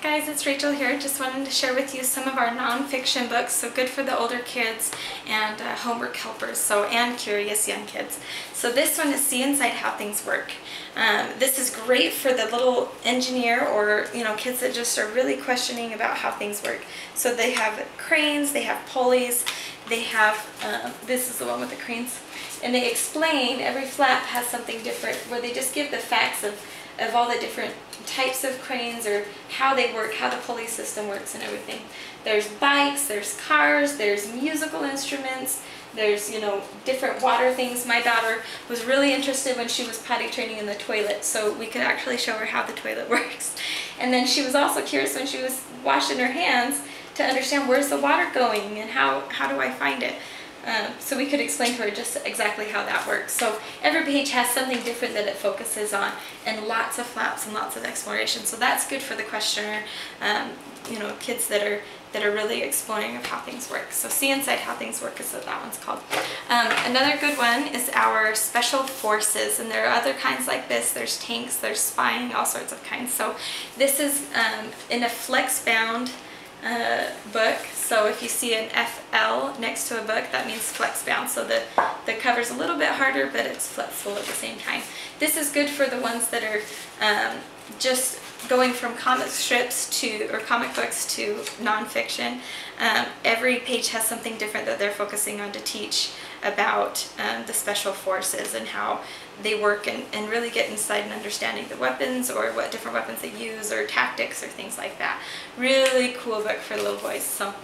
Guys, it's Rachel here. Just wanted to share with you some of our nonfiction books, so good for the older kids and homework helpers, and curious young kids. So this one is See Inside How Things Work. This is great for the little engineer or kids that just are really questioning about how things work. So they have cranes, they have pulleys, they have, this is the one with the cranes, and they explain every flap has something different where they just give the facts of all the different types of cranes or how they work, how the pulley system works and everything. There's bikes, there's cars, there's musical instruments, there's different water things. My daughter was really interested when she was potty training in the toilet, so we could actually show her how the toilet works. And then she was also curious when she was washing her hands to understand where's the water going and how do I find it. So we could explain to her just exactly how that works. So every page has something different that it focuses on, and lots of flaps and lots of exploration. So that's good for the questioner, kids that are really exploring of how things work. So See Inside How Things Work is what that one's called. Another good one is our Special Forces, and there are other kinds like this. There's tanks, there's spying, all sorts of kinds. So this is in a flex bound book. So if you see an FL next to a book, that means flex bound. So the cover's a little bit harder, but it's flexible at the same time. This is good for the ones that are just going from comic strips or comic books to nonfiction. Every page has something different that they're focusing on to teach about the special forces and how they work, and really get inside and understanding the weapons or what different weapons they use or tactics or things like that. Really cool book for little boys. So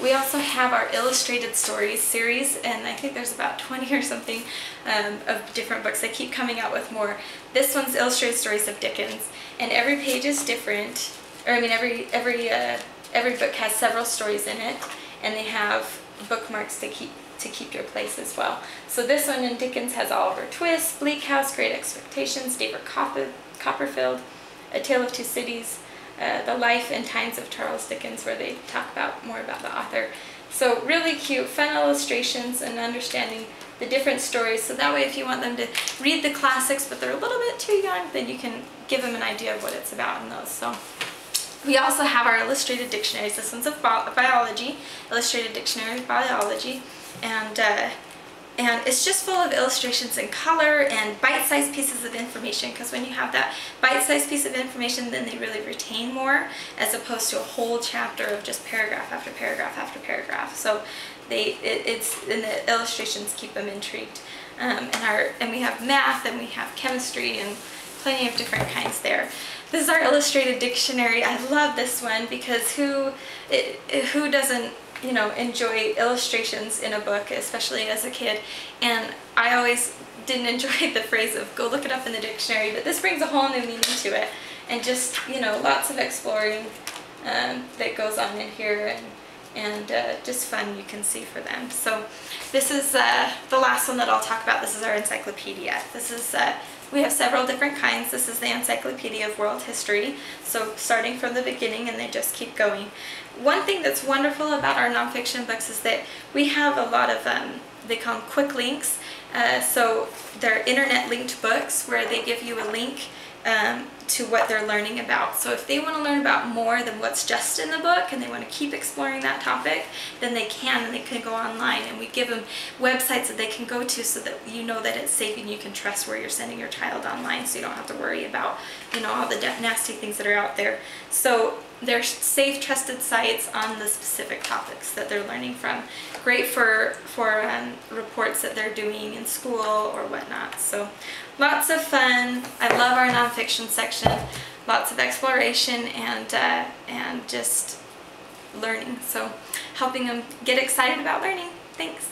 we also have our illustrated stories series, and I think there's about 20 or something of different books. They keep coming out with more. This one's illustrated stories of Dickens, and every page is different. Or I mean, every book has several stories in it, and they have bookmarks to keep your place as well. So this one in Dickens has Oliver Twist, Bleak House, Great Expectations, David Copperfield, A Tale of Two Cities, The Life and Times of Charles Dickens, where they talk more about the author. So really cute, fun illustrations and understanding the different stories. So that way if you want them to read the classics but they're a little bit too young, then you can give them an idea of what it's about in those. So we also have our illustrated dictionaries. This one's of biology, illustrated dictionary of biology. And it's just full of illustrations in color and bite-sized pieces of information, because when you have that bite-sized piece of information, then they really retain more, as opposed to a whole chapter of just paragraph after paragraph after paragraph. So and the illustrations keep them intrigued. And we have math, and we have chemistry, and plenty of different kinds there. This is our illustrated dictionary. I love this one because who doesn't enjoy illustrations in a book, especially as a kid? And I always didn't enjoy the phrase of go look it up in the dictionary, but this brings a whole new meaning to it, and just lots of exploring that goes on in here, and just fun you can see for them. So this is the last one that I'll talk about. This is our encyclopedia. This is we have several different kinds. This is the Encyclopedia of World History, so starting from the beginning, and they just keep going. One thing that's wonderful about our nonfiction books is that we have a lot of, they call them quick links. So they're internet linked books where they give you a link to what they're learning about. So if they want to learn about more than what's just in the book and they want to keep exploring that topic, then they can, and they can go online, and we give them websites that they can go to so that you know that it's safe and you can trust where you're sending your child online, so you don't have to worry about all the nasty things that are out there. So they're safe, trusted sites on the specific topics that they're learning from. Great for reports that they're doing in school or whatnot. So lots of fun. I love our nonfiction section. Lots of exploration and just learning. So helping them get excited about learning. Thanks.